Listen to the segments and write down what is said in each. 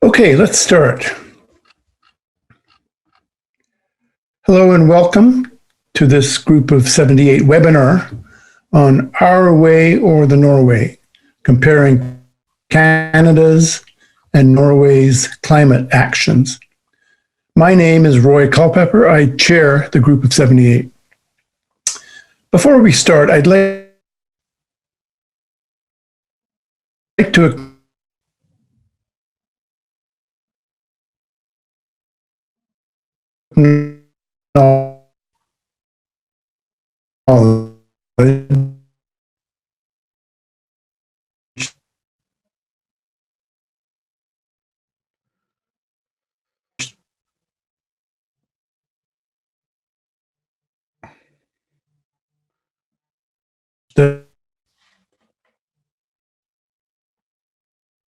Okay, let's start. Hello and welcome to this Group of 78 webinar on Our Way or the Norway, comparing Canada's and Norway's climate actions. My name is Roy Culpepper. I chair the Group of 78. Before we start, I'd like to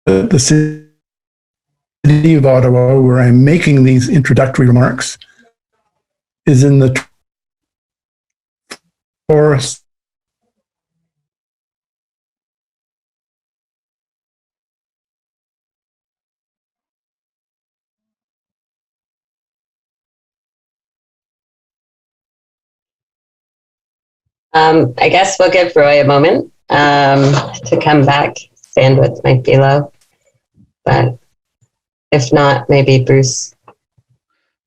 the city of Ottawa, where I'm making these introductory remarks, is in the forest I guess we'll give Roy a moment to come back. Bandwidth might be low, but if not, maybe Bruce.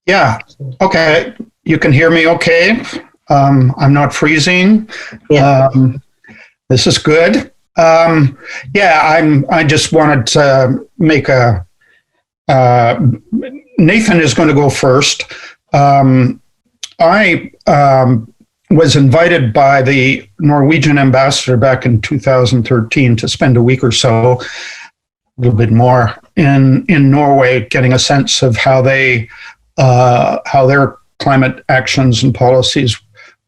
Yeah, okay. You can hear me okay? I'm not freezing. Yeah. This is good. I just wanted to make a, Nathan is going to go first. I was invited by the Norwegian ambassador back in 2013 to spend a week or so, a little bit more, in Norway, getting a sense of how their climate actions and policies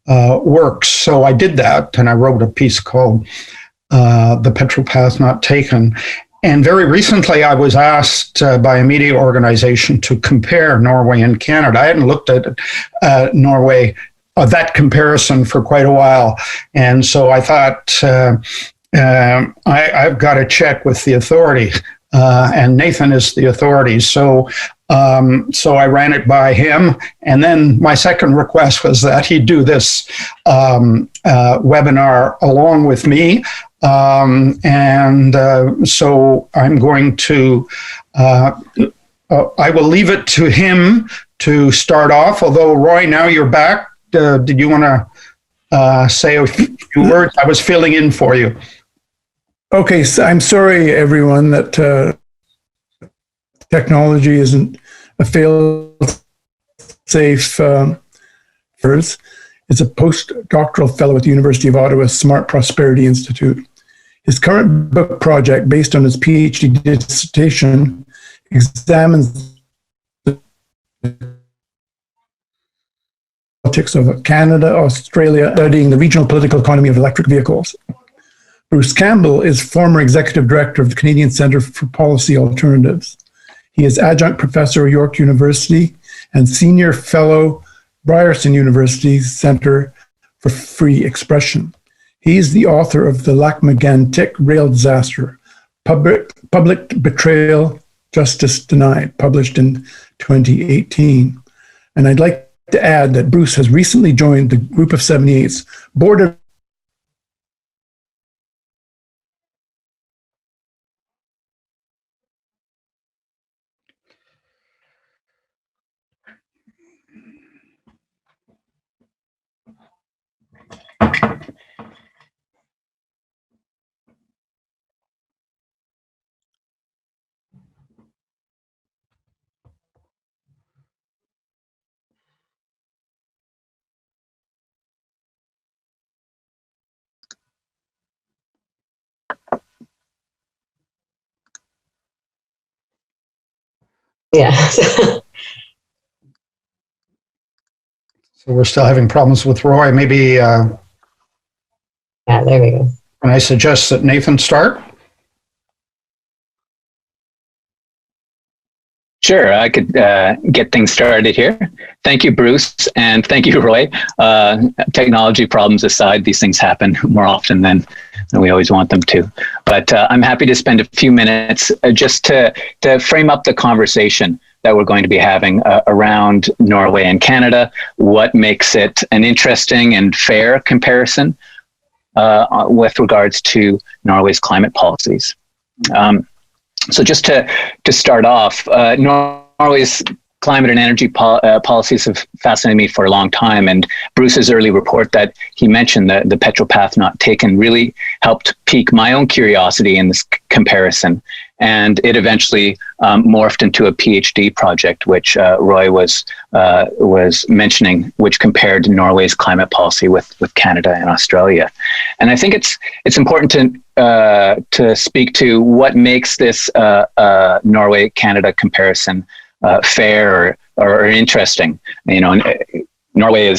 works. So I did that, and I wrote a piece called The Petro-Path Not Taken. And very recently, I was asked by a media organization to compare Norway and Canada. I hadn't looked at Norway, that comparison, for quite a while. And so I thought, I've got to check with the authority. And Nathan is the authority. So I ran it by him. And then my second request was that he do this webinar along with me. So I'm going to, I will leave it to him to start off. Although, Roy, now you're back. Did you want to say a few words? I was filling in for you. Okay, so I'm sorry, everyone, that technology isn't a fail-safe. Is a postdoctoral fellow at the University of Ottawa's Smart Prosperity Institute. His current book project, based on his PhD dissertation, examines the politics of Canada, Australia, studying the regional political economy of electric vehicles. Bruce Campbell is former executive director of the Canadian Centre for Policy Alternatives. He is adjunct professor at York University and senior fellow Ryerson University Centre for Free Expression. He is the author of the Lac-Mégantic Rail Disaster, Public Betrayal Justice Denied, published in 2018. And I'd like to add that Bruce has recently joined the Group of 78's board of Yeah. So we're still having problems with Roy. Maybe Yeah, there we go. can I suggest that Nathan start? Sure, I could get things started here. Thank you, Bruce, and thank you, Roy. Technology problems aside, these things happen more often than we always want them to. But I'm happy to spend a few minutes just to frame up the conversation that we're going to be having around Norway and Canada, what makes it an interesting and fair comparison with regards to Norway's climate policies. So just to start off, Norway's climate and energy policies have fascinated me for a long time. And Bruce's early report that he mentioned, the Petro-Path Not Taken, really helped pique my own curiosity in this comparison. And it eventually morphed into a PhD project, which Roy was mentioning, which compared Norway's climate policy with Canada and Australia. And I think it's important to speak to what makes this Norway-Canada comparison fair or interesting. You know, Norway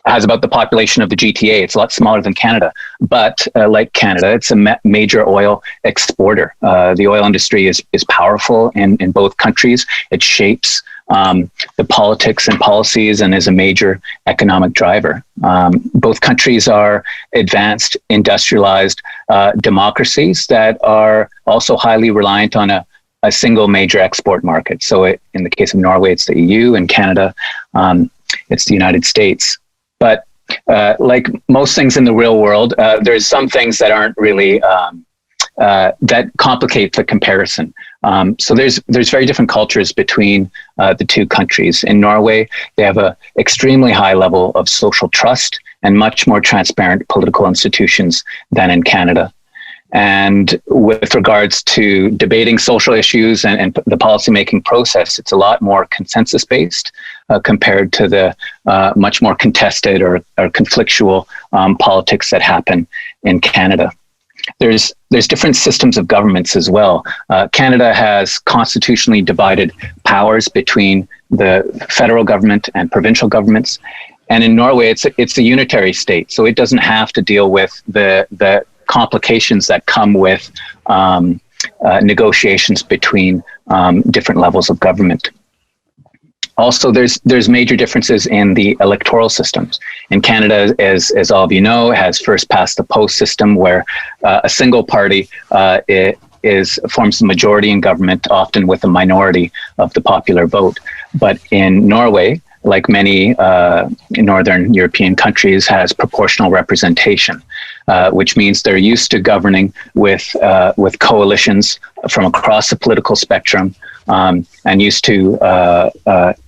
has about the population of the GTA. It's a lot smaller than Canada, but like Canada, it's a major oil exporter. The oil industry is powerful in both countries. It shapes the politics and policies and is a major economic driver. Both countries are advanced, industrialized democracies that are also highly reliant on a single major export market. So in the case of Norway, it's the EU, and Canada, it's the United States. But like most things in the real world, there's some things that aren't really, that complicate the comparison. So there's very different cultures between the two countries. In Norway, they have an extremely high level of social trust and much more transparent political institutions than in Canada. And with regards to debating social issues and the policymaking process, it's a lot more consensus-based compared to the much more contested or conflictual politics that happen in Canada. There's different systems of governments as well. Canada has constitutionally divided powers between the federal government and provincial governments. And in Norway, it's a unitary state, so it doesn't have to deal with the complications that come with negotiations between different levels of government. Also, there's major differences in the electoral systems. In Canada, as all of you know, has first past the post system, where a single party forms the majority in government, often with a minority of the popular vote. But in Norway, like many Northern European countries, has proportional representation, which means they're used to governing with coalitions from across the political spectrum, and used to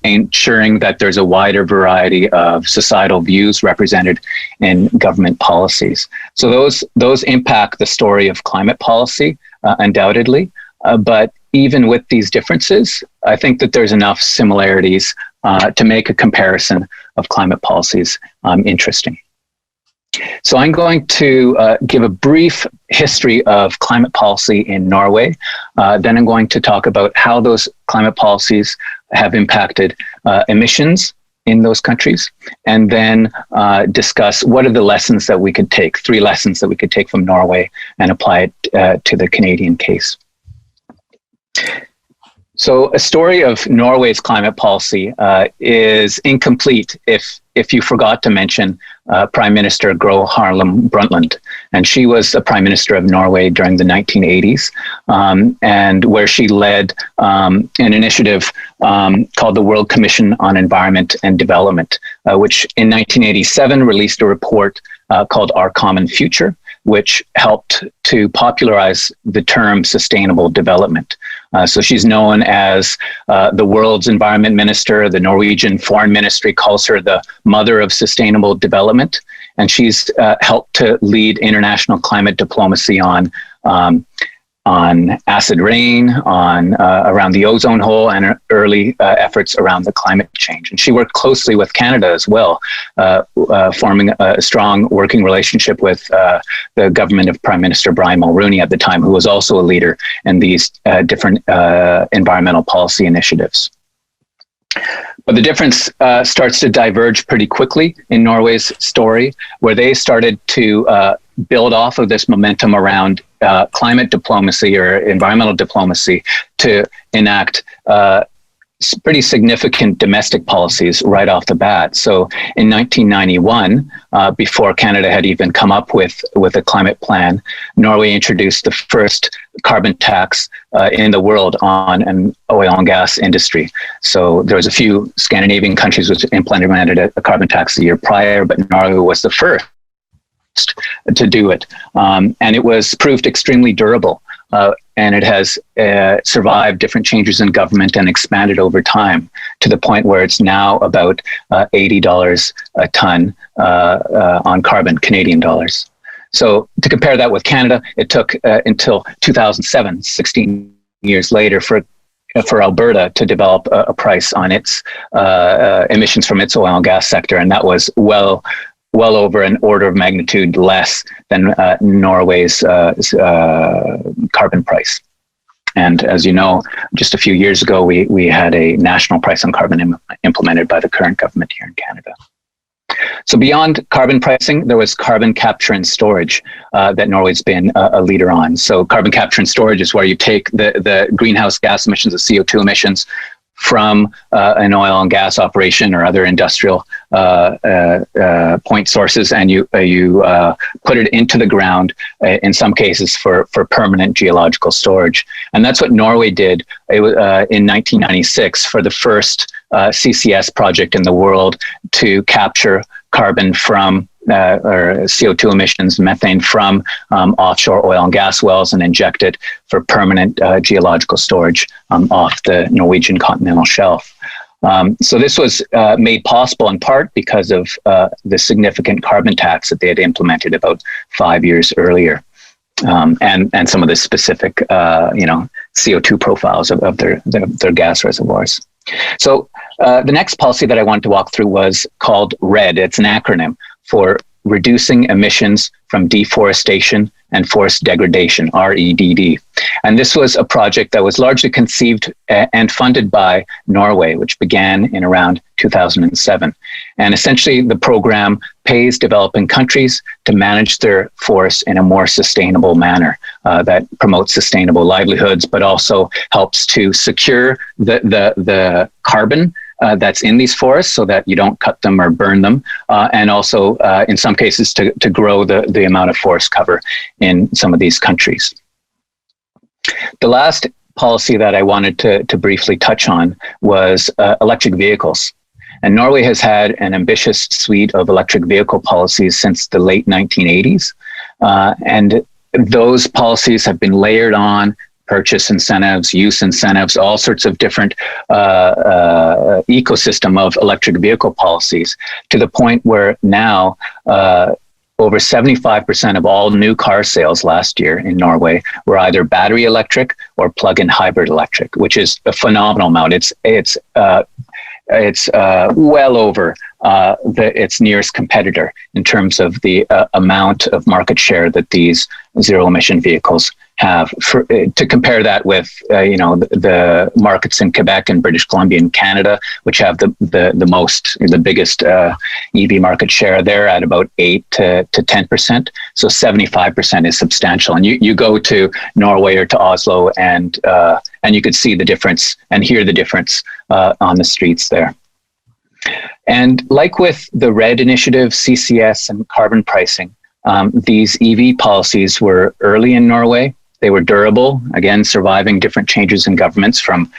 ensuring that there's a wider variety of societal views represented in government policies. So those impact the story of climate policy, undoubtedly. But even with these differences, I think that there's enough similarities to make a comparison of climate policies interesting. So I'm going to give a brief history of climate policy in Norway. Then I'm going to talk about how those climate policies have impacted emissions in those countries, and then discuss what are the lessons that we could take, 3 lessons that we could take from Norway and apply it to the Canadian case. So a story of Norway's climate policy is incomplete if you forgot to mention Prime Minister Gro Harlem Brundtland. And she was the Prime Minister of Norway during the 1980s, and where she led an initiative called the World Commission on Environment and Development, which in 1987 released a report called Our Common Future, which helped to popularize the term sustainable development. So she's known as the world's environment minister. The Norwegian foreign ministry calls her the mother of sustainable development. And she's helped to lead international climate diplomacy on acid rain, on around the ozone hole, and early efforts around the climate change. And she worked closely with Canada as well, forming a strong working relationship with the government of Prime Minister Brian Mulroney at the time, who was also a leader in these different environmental policy initiatives. But the difference starts to diverge pretty quickly in Norway's story, where they started to build off of this momentum around climate diplomacy or environmental diplomacy to enact pretty significant domestic policies right off the bat. So in 1991, before Canada had even come up with a climate plan, Norway introduced the first carbon tax in the world on an oil and gas industry. So there was a few Scandinavian countries which implemented a carbon tax the year prior, but Norway was the first to do it. And it was proved extremely durable. And it has survived different changes in government and expanded over time to the point where it's now about $80 a ton on carbon, Canadian dollars. So to compare that with Canada, it took until 2007, 16 years later, for Alberta to develop a price on its emissions from its oil and gas sector, and that was well over an order of magnitude less than Norway's carbon price. And as you know, just a few years ago, we had a national price on carbon implemented by the current government here in Canada. So beyond carbon pricing, there was carbon capture and storage that Norway's been a leader on. So carbon capture and storage is where you take the greenhouse gas emissions, the CO2 emissions, from an oil and gas operation or other industrial point sources, and you put it into the ground, in some cases for permanent geological storage. And that's what Norway did in 1996 for the first CCS project in the world to capture carbon from or CO2 emissions, methane from offshore oil and gas wells, and inject it for permanent geological storage off the Norwegian continental shelf. So this was made possible in part because of the significant carbon tax that they had implemented about 5 years earlier, and some of the specific CO2 profiles of their gas reservoirs. So the next policy that I wanted to walk through was called REDD. It's an acronym for Reducing Emissions from Deforestation and Forest Degradation, REDD. And this was a project that was largely conceived and funded by Norway, which began in around 2007. And essentially, the program pays developing countries to manage their forests in a more sustainable manner that promotes sustainable livelihoods, but also helps to secure the carbon that's in these forests so that you don't cut them or burn them, and also in some cases to grow the amount of forest cover in some of these countries. The last policy that I wanted to briefly touch on was electric vehicles. And Norway has had an ambitious suite of electric vehicle policies since the late 1980s. And those policies have been layered on purchase incentives, use incentives, all sorts of different ecosystem of electric vehicle policies, to the point where now over 75% of all new car sales last year in Norway were either battery electric or plug-in hybrid electric, which is a phenomenal amount. It's well over its nearest competitor in terms of the amount of market share that these zero-emission vehicles have. To compare that with the markets in Quebec and British Columbia and Canada, which have the biggest EV market share, there at about 8 to 10%. So 75% is substantial. And you go to Norway or to Oslo, and you could see the difference and hear the difference on the streets there. And like with the REDD initiative, CCS, and carbon pricing, these EV policies were early in Norway. They were durable, again, surviving different changes in governments from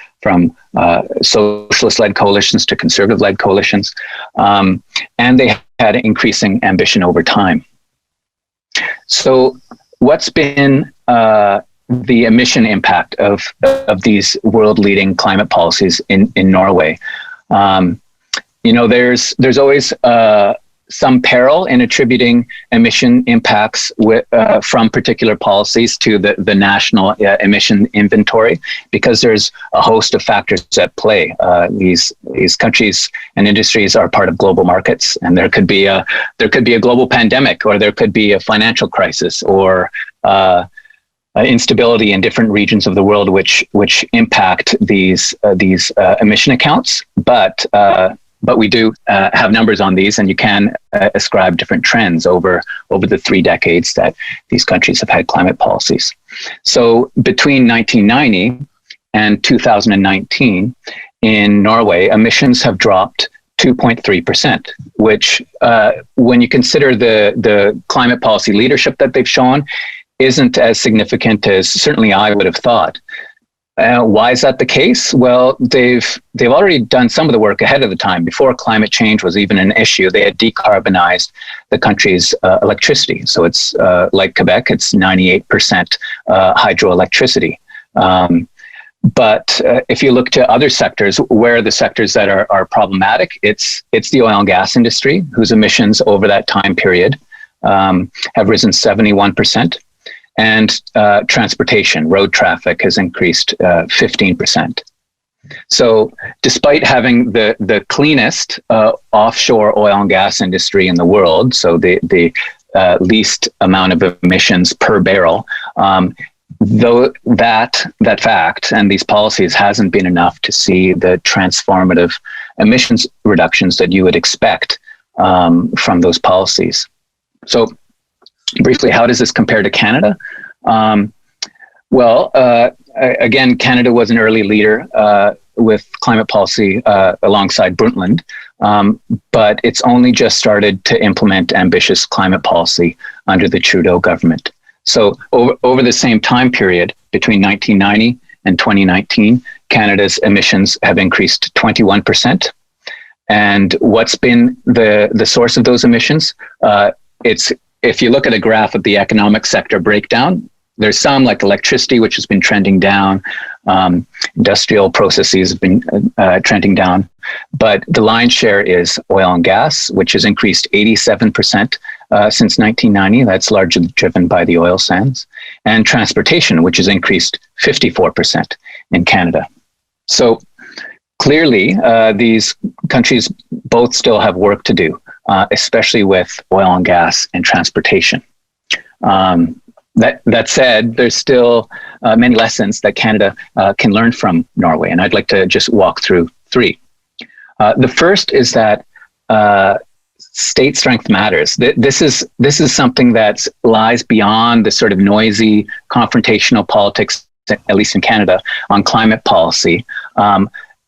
socialist-led coalitions to conservative-led coalitions. And they had increasing ambition over time. So what's been the emission impact of these world-leading climate policies in Norway? There's always some peril in attributing emission impacts from particular policies to the national emission inventory, because there's a host of factors at play. These countries and industries are part of global markets, and there could be a global pandemic, or there could be a financial crisis, or instability in different regions of the world, which impact these emission accounts. But we do have numbers on these, and you can ascribe different trends over the 3 decades that these countries have had climate policies. So between 1990 and 2019, in Norway, emissions have dropped 2.3%, which, when you consider the climate policy leadership that they've shown, isn't as significant as certainly I would have thought. Why is that the case? Well, they've already done some of the work ahead of the time. Before climate change was even an issue, they had decarbonized the country's electricity. So it's like Quebec, it's 98% hydroelectricity. But if you look to other sectors, where are the sectors that are problematic? It's the oil and gas industry, whose emissions over that time period have risen 71%. And transportation, road traffic has increased 15%. So despite having the cleanest offshore oil and gas industry in the world, so the least amount of emissions per barrel, though that fact and these policies hasn't been enough to see the transformative emissions reductions that you would expect from those policies. So briefly, how does this compare to Canada? Again, Canada was an early leader with climate policy alongside Brundtland, but it's only just started to implement ambitious climate policy under the Trudeau government. So over the same time period, between 1990 and 2019, Canada's emissions have increased 21%. And what's been the source of those emissions? If you look at a graph of the economic sector breakdown, there's some like electricity, which has been trending down. Industrial processes have been trending down. But the lion's share is oil and gas, which has increased 87% since 1990. That's largely driven by the oil sands. And transportation, which has increased 54% in Canada. So clearly, these countries both still have work to do, especially with oil and gas and transportation. That said, there's still many lessons that Canada can learn from Norway, and I'd like to just walk through three. The first is that state strength matters. This is something that lies beyond the sort of noisy confrontational politics, at least in Canada, on climate policy.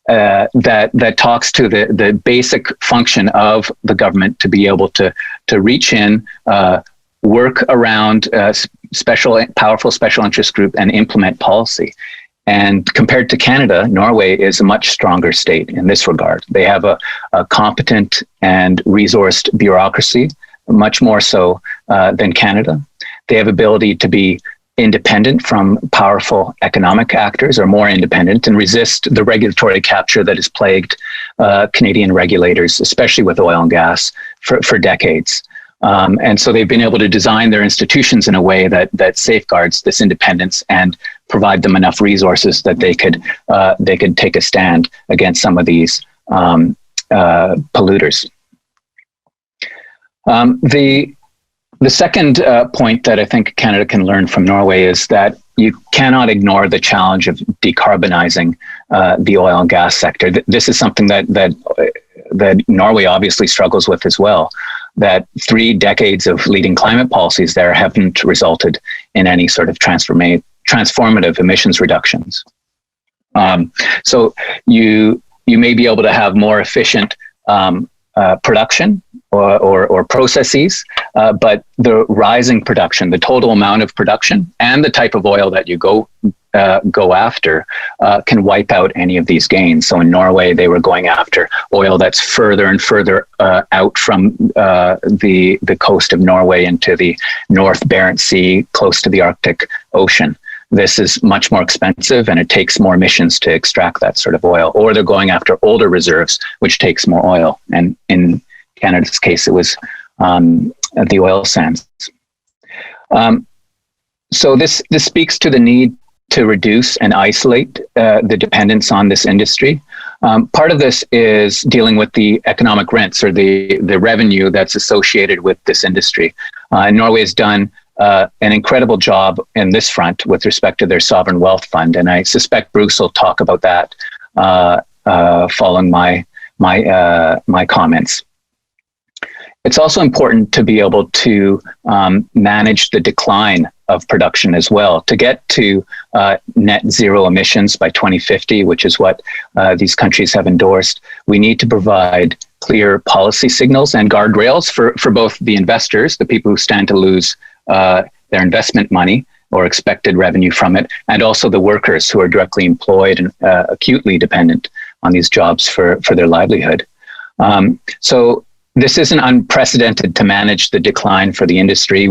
That talks to the basic function of the government to be able to reach in, work around powerful special interest group and implement policy. And compared to Canada, Norway is a much stronger state in this regard. They have a competent and resourced bureaucracy, much more so than Canada. They have ability to be independent from powerful economic actors, or more independent, and resist the regulatory capture that has plagued Canadian regulators, especially with oil and gas, for decades. And so they've been able to design their institutions in a way that safeguards this independence and provide them enough resources that they could take a stand against some of these polluters. The second point that I think Canada can learn from Norway is that you cannot ignore the challenge of decarbonizing the oil and gas sector. This is something that Norway obviously struggles with as well. That 3 decades of leading climate policies there haven't resulted in any sort of transformative emissions reductions. So you may be able to have more efficient production or processes, but the rising production, the total amount of production, and the type of oil that you go after can wipe out any of these gains. So in Norway, they were going after oil that's further and further out from the coast of Norway into the North Barents Sea, close to the Arctic Ocean. This is much more expensive, and it takes more emissions to extract that sort of oil. Or they're going after older reserves, which takes more oil. And in Canada's case, it was the oil sands. So this speaks to the need to reduce and isolate the dependence on this industry. Part of this is dealing with the economic rents, or the revenue that's associated with this industry. Norway has done an incredible job in this front with respect to their sovereign wealth fund, and I suspect Bruce will talk about that following my comments. It's also important to be able to manage the decline of production as well. To get to net zero emissions by 2050, which is what these countries have endorsed, we need to provide clear policy signals and guardrails for both the investors, the people who stand to lose their investment money or expected revenue from it, and also the workers who are directly employed and acutely dependent on these jobs for their livelihood. So this isn't unprecedented to manage the decline for the industry.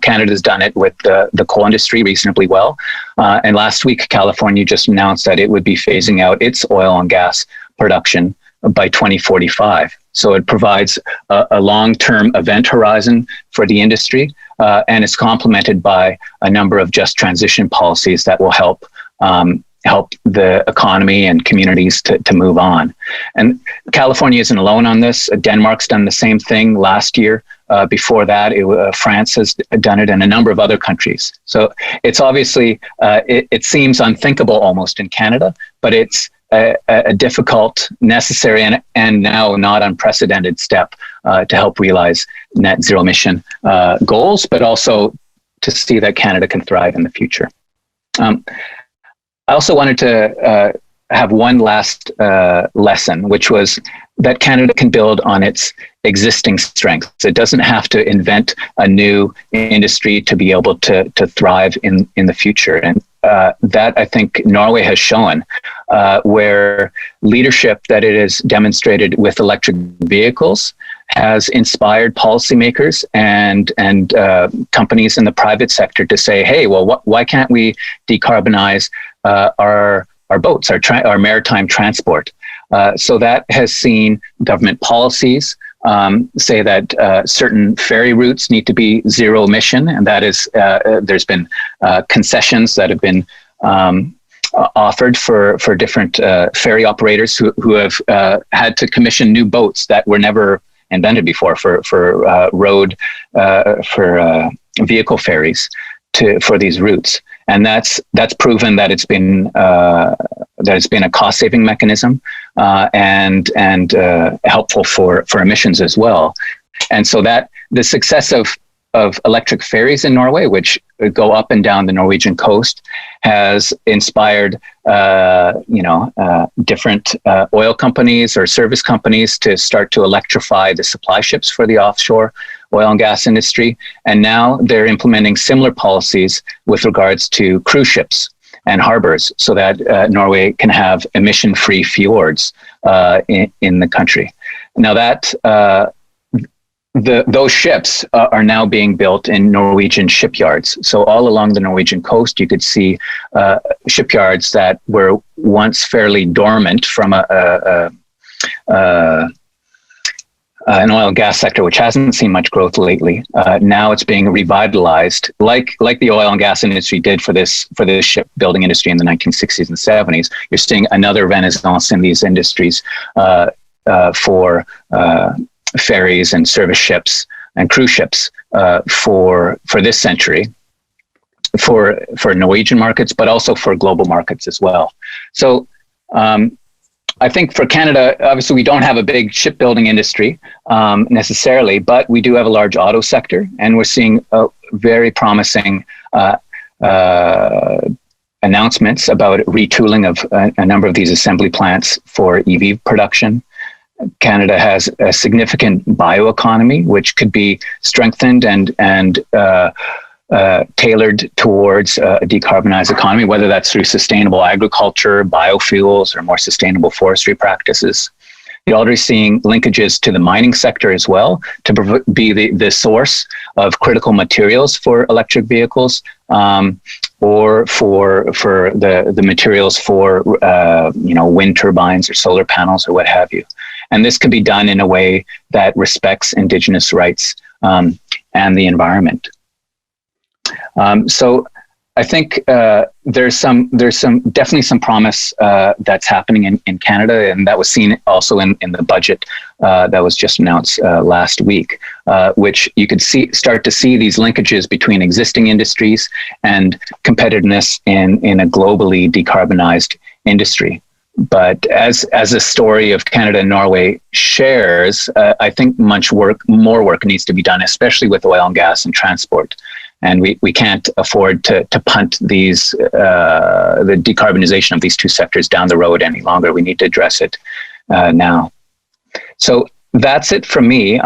Canada's done it with the coal industry reasonably well. And last week, California just announced that it would be phasing out its oil and gas production by 2045. So it provides a long-term event horizon for the industry, and it's complemented by a number of just transition policies that will help the economy and communities to move on. And California isn't alone on this. Denmark's done the same thing last year. Before that, France has done it, and a number of other countries. So it's obviously, it seems unthinkable almost in Canada, but it's a difficult, necessary, and now not unprecedented step to help realize net zero emission goals, but also to see that Canada can thrive in the future. I also wanted to have one last lesson, which was that Canada can build on its existing strengths. It doesn't have to invent a new industry to be able to thrive in the future. And that, I think, Norway has shown, where leadership that it has demonstrated with electric vehicles has inspired policymakers and companies in the private sector to say, hey, well, why can't we decarbonize our boats, our maritime transport? So that has seen government policies say that certain ferry routes need to be zero emission, and that is there's been concessions that have been offered for different ferry operators who have had to commission new boats that were never invented before for road for vehicle ferries for these routes. And that's proven that it's been a cost saving mechanism and helpful for emissions as well. And so that the success of electric ferries in Norway, which go up and down the Norwegian coast, has inspired different oil companies or service companies to start to electrify the supply ships for the offshore oil and gas industry. And now they're implementing similar policies with regards to cruise ships and harbors so that Norway can have emission-free fjords in the country. Now that those ships are now being built in Norwegian shipyards. So all along the Norwegian coast, you could see shipyards that were once fairly dormant from an oil and gas sector, which hasn't seen much growth lately. Now it's being revitalized, like the oil and gas industry did for this shipbuilding industry in the 1960s and 70s. You're seeing another renaissance in these industries for ferries and service ships and cruise ships for this century, for Norwegian markets, but also for global markets as well. So I think for Canada, obviously we don't have a big shipbuilding industry necessarily, but we do have a large auto sector, and we're seeing very promising announcements about retooling of a number of these assembly plants for EV production. Canada has a significant bioeconomy, which could be strengthened and tailored towards a decarbonized economy, whether that's through sustainable agriculture, biofuels, or more sustainable forestry practices. You're already seeing linkages to the mining sector as well to be the source of critical materials for electric vehicles, or for the materials for wind turbines or solar panels or what have you. And this can be done in a way that respects Indigenous rights and the environment. So I think there's definitely some promise that's happening in Canada, and that was seen also in the budget that was just announced last week, which you could start to see these linkages between existing industries and competitiveness in a globally decarbonized industry. But as a story of Canada and Norway shares, I think more work needs to be done, especially with oil and gas and transport. And we can't afford to punt these the decarbonization of these two sectors down the road any longer. We need to address it now. So that's it from me.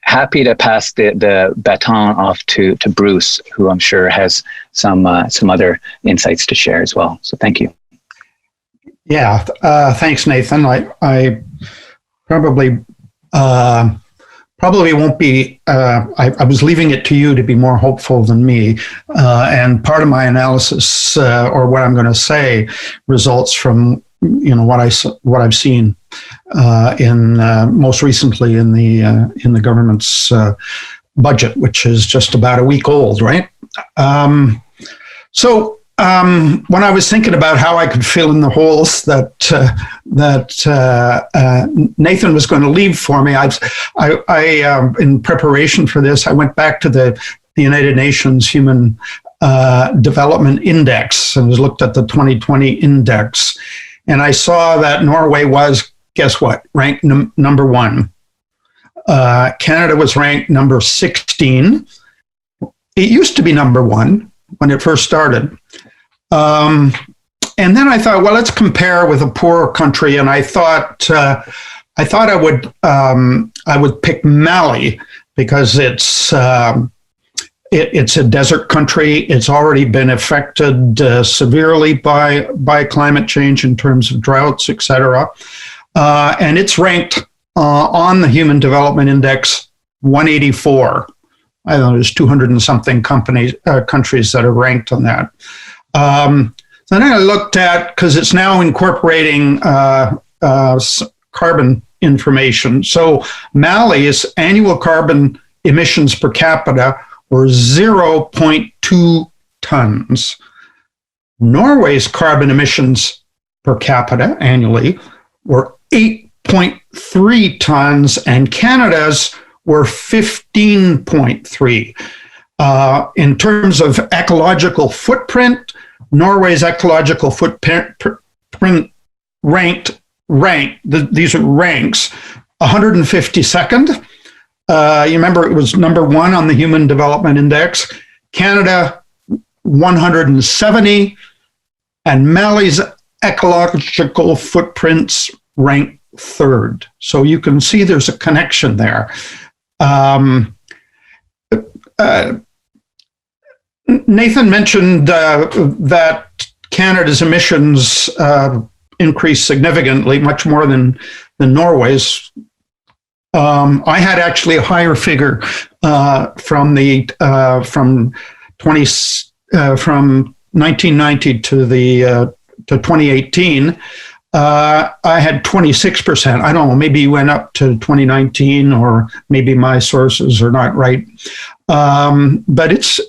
Happy to pass the baton off to Bruce, who I'm sure has some other insights to share as well. So thank you. Yeah, thanks, Nathan. I probably won't be. I was leaving it to you to be more hopeful than me, and part of my analysis or what I'm going to say results from what I've seen in most recently in the government's budget, which is just about a week old, right? So when I was thinking about how I could fill in the holes that Nathan was going to leave for me, I in preparation for this, I went back to the United Nations Human Development Index and looked at the 2020 index. And I saw that Norway was, guess what, ranked number 1. Canada was ranked number 16. It used to be number 1 when it first started. And then I thought, well, let's compare with a poorer country. And I thought I would pick Mali because it's a desert country. It's already been affected severely by climate change in terms of droughts, et cetera. And it's ranked on the Human Development Index 184. I don't know, there's 200 and something countries that are ranked on that. Then I looked at, because it's now incorporating carbon information. So Mali's annual carbon emissions per capita were 0.2 tons. Norway's carbon emissions per capita annually were 8.3 tons, and Canada's were 15.3. In terms of ecological footprint, Norway's ecological footprint ranked, these are ranks, 152nd. You remember it was number 1 on the Human Development Index. Canada, 170, and Mali's ecological footprints ranked 3rd. So you can see there's a connection there. Nathan mentioned that Canada's emissions increased significantly, much more than Norway's. I had actually a higher figure from 1990 to 2018. I had 26%. I don't know, maybe it went up to 2019, or maybe my sources are not right. But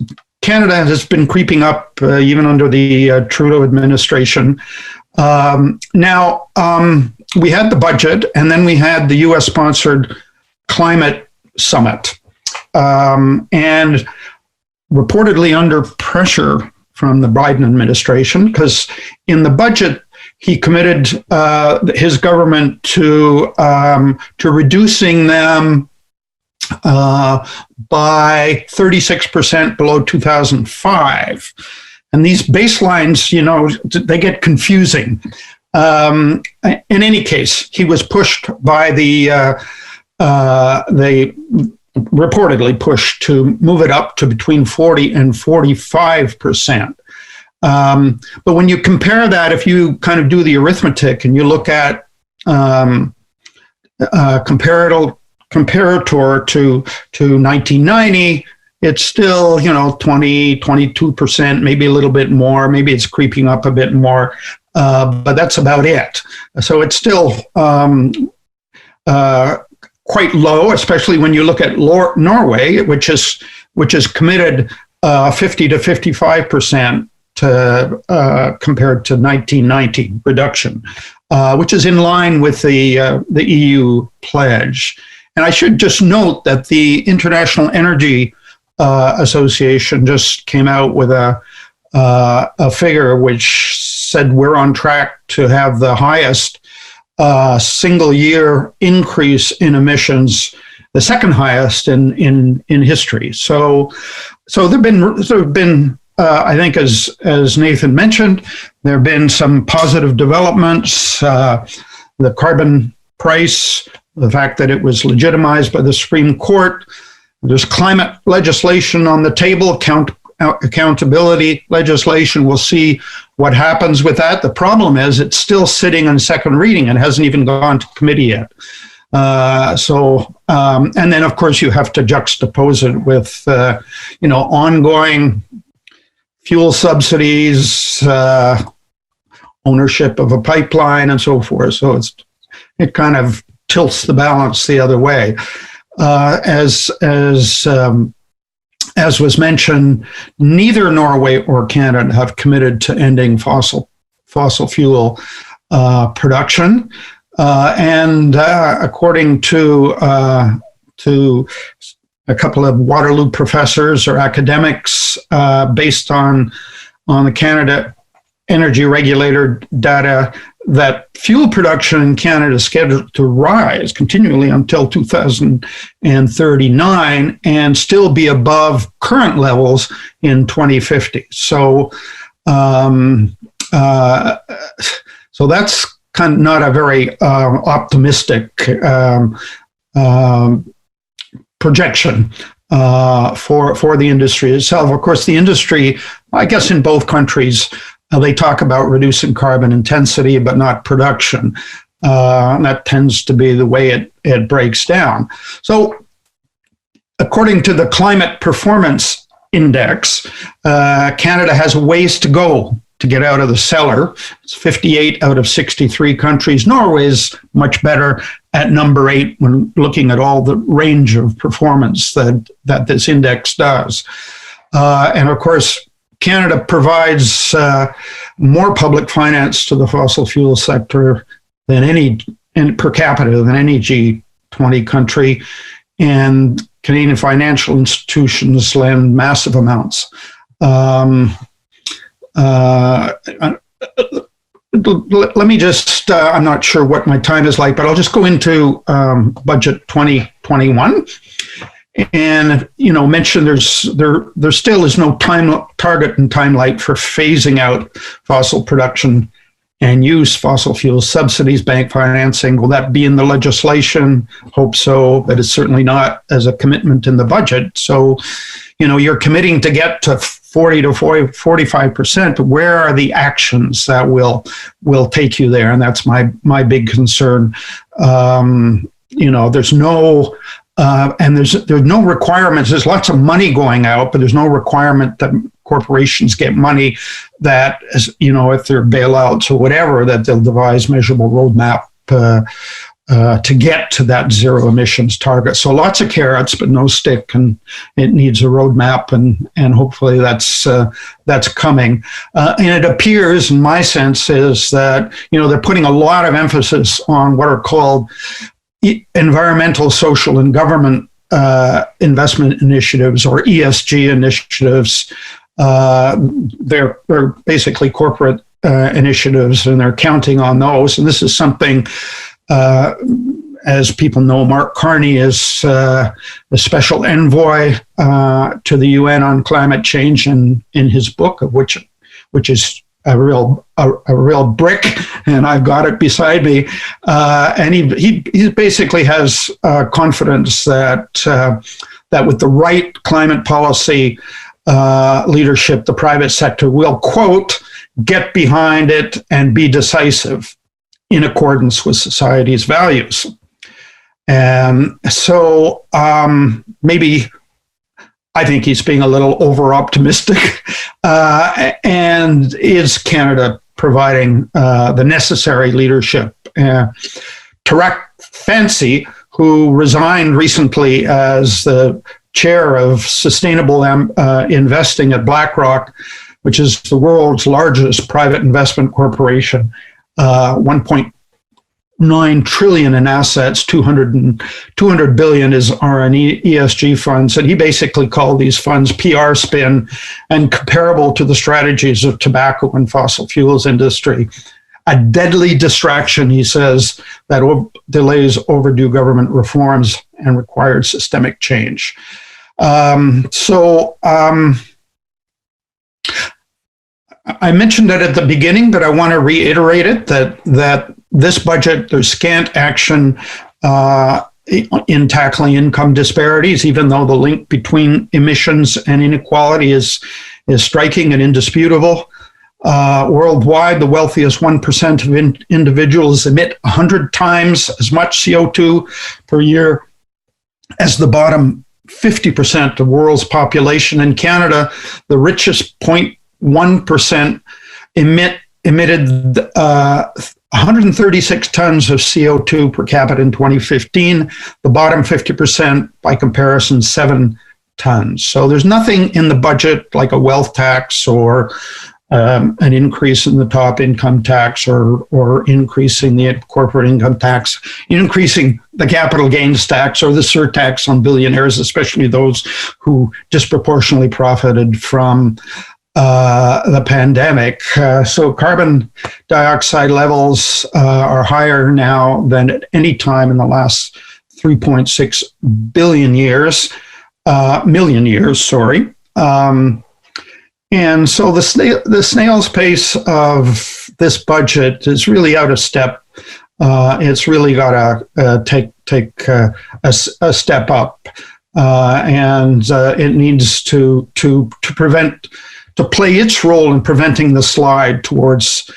Canada has been creeping up even under the Trudeau administration. Now, we had the budget, and then we had the US-sponsored climate summit. And reportedly under pressure from the Biden administration, because in the budget, he committed his government to reducing them by 36% below 2005. And these baselines, they get confusing. In any case, he was pushed by they reportedly pushed to move it up to between 40 and 45%. But when you compare that, if you kind of do the arithmetic and you look at comparator to 1990, it's still, 20, 22%, maybe a little bit more, maybe it's creeping up a bit more, but that's about it. So it's still quite low, especially when you look at Norway, which is committed 50 to 55% compared to 1990 reduction, which is in line with the EU pledge. And I should just note that the International Energy Association just came out with a figure which said we're on track to have the highest single year increase in emissions the second highest in history. So there've been I think, as Nathan mentioned, there have been some positive developments. The carbon price, the fact that it was legitimized by the Supreme Court. There's climate legislation on the table, accountability legislation. We'll see what happens with that. The problem is it's still sitting on second reading and hasn't even gone to committee yet. And then of course you have to juxtapose it with, ongoing fuel subsidies, ownership of a pipeline, and so forth. So it kind of tilts the balance the other way. As was mentioned, neither Norway or Canada have committed to ending fossil fuel production, and according to a couple of Waterloo professors or academics, based on the Canada Energy Regulator data, that fuel production in Canada is scheduled to rise continually until 2039 and still be above current levels in 2050. So that's kind of not a very optimistic projection for the industry itself. Of course, the industry, I guess in both countries, they talk about reducing carbon intensity, but not production. And that tends to be the way it breaks down. So according to the Climate Performance Index, Canada has a ways to go to get out of the cellar. It's 58 out of 63 countries. Norway is much better at number 8 when looking at all the range of performance that this index does. And of course, Canada provides more public finance to the fossil fuel sector than per capita than any G20 country, and Canadian financial institutions lend massive amounts. Let me just, I'm not sure what my time is like, but I'll just go into budget 2021. And, mention there still is no target and timeline for phasing out fossil production and use, fossil fuel subsidies, bank financing. Will that be in the legislation? Hope so, but it's certainly not as a commitment in the budget. So, you're committing to get to 40 to 45%. Where are the actions that will take you there? And that's my big concern. There's no there's no requirements. There's lots of money going out, but there's no requirement that corporations get money that, if they're bailouts or whatever, that they'll devise measurable roadmap to get to that zero emissions target. So lots of carrots, but no stick, and it needs a roadmap, and hopefully that's coming. And it appears, in my sense, is that they're putting a lot of emphasis on what are called environmental, social, and government investment initiatives, or ESG initiatives. They're basically corporate initiatives, and they're counting on those. And this is something, as people know, Mark Carney is the special envoy to the UN on climate change, in his book, of which is a real brick, and I've got it beside me. And he basically has confidence that with the right climate policy leadership, the private sector will, quote, get behind it and be decisive in accordance with society's values. And so maybe I think he's being a little over-optimistic. And is Canada providing the necessary leadership? Tarek Fancy, who resigned recently as the chair of sustainable investing at BlackRock, which is the world's largest private investment corporation, 1.9 trillion in assets, 200 billion are in ESG funds. And he basically called these funds PR spin and comparable to the strategies of tobacco and fossil fuels industry. A deadly distraction, he says, that delays overdue government reforms and required systemic change. I mentioned it at the beginning, but I want to reiterate it, that this budget, there's scant action in tackling income disparities, even though the link between emissions and inequality is striking and indisputable. Worldwide, the wealthiest 1% of individuals emit 100 times as much CO2 per year as the bottom 50% of the world's population. In Canada, the richest 0.1% emitted 136 tons of CO2 per capita in 2015. The bottom 50%, by comparison, 7 tons. So there's nothing in the budget like a wealth tax or an increase in the top income tax or increasing the corporate income tax, increasing the capital gains tax or the surtax on billionaires, especially those who disproportionately profited from the pandemic. So carbon dioxide levels are higher now than at any time in the last 3.6 million years. And so the snail's pace of this budget is really out of step. It's really got to take a step up, and it needs to play its role in preventing the slide towards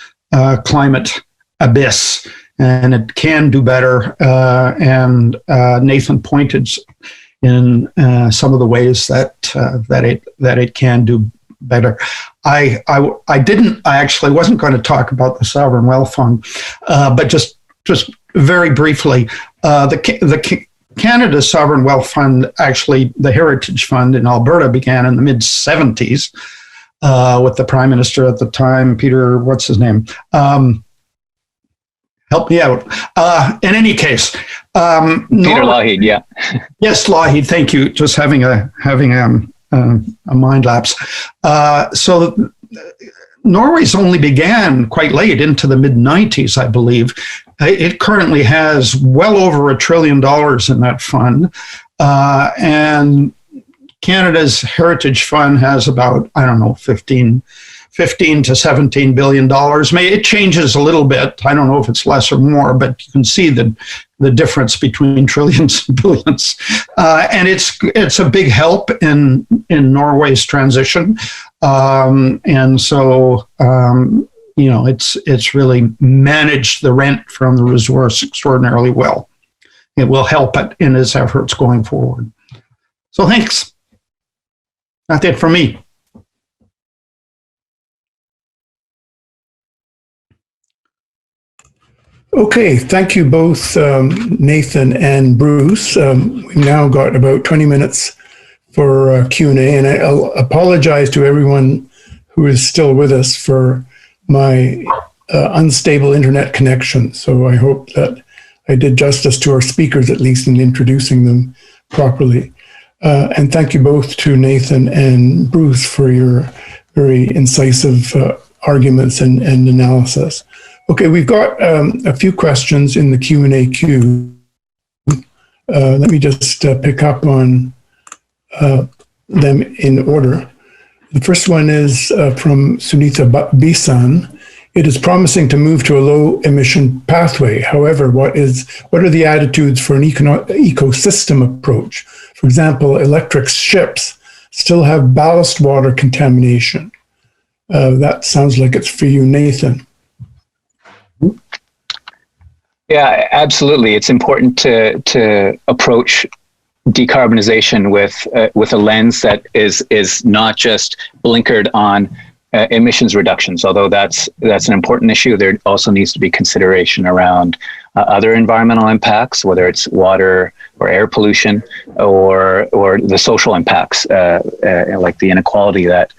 climate abyss, and it can do better. And Nathan pointed in some of the ways that it can do better. I actually wasn't going to talk about the Sovereign Wealth Fund, but just very briefly, the Canada Sovereign Wealth Fund, actually the Heritage Fund in Alberta, began in the mid-70s with the Prime Minister at the time, Peter, what's his name? Help me out. In any case, Peter Lougheed, yeah. Yes, Lougheed. Thank you. Just having a mind lapse. So Norway's only began quite late, into the mid-90s, I believe. It currently has well over $1 trillion in that fund, and Canada's Heritage Fund has about, I don't know, 15 to $17 billion. It changes a little bit. I don't know if it's less or more, but you can see the difference between trillions and billions. And it's a big help in Norway's transition. And so, it's really managed the rent from the resource extraordinarily well. It will help it in its efforts going forward. So thanks. That's it for me. Okay, thank you both, Nathan and Bruce. We've now got about 20 minutes for Q&A, and I'll apologize to everyone who is still with us for my unstable internet connection. So I hope that I did justice to our speakers, at least in introducing them properly. And thank you both to Nathan and Bruce for your very incisive arguments and analysis. Okay, we've got a few questions in the Q&A queue. Let me just pick up on them in order. The first one is from Sunita Bisan. It is promising to move to a low emission pathway. However, what are the attitudes for an ecosystem approach? For example, electric ships still have ballast water contamination. That sounds like it's for you, Nathan. Yeah, absolutely. It's important to approach decarbonization with a lens that is not just blinkered on emissions reductions. Although that's an important issue, there also needs to be consideration around other environmental impacts, whether it's water or air pollution, or the social impacts, like the inequality that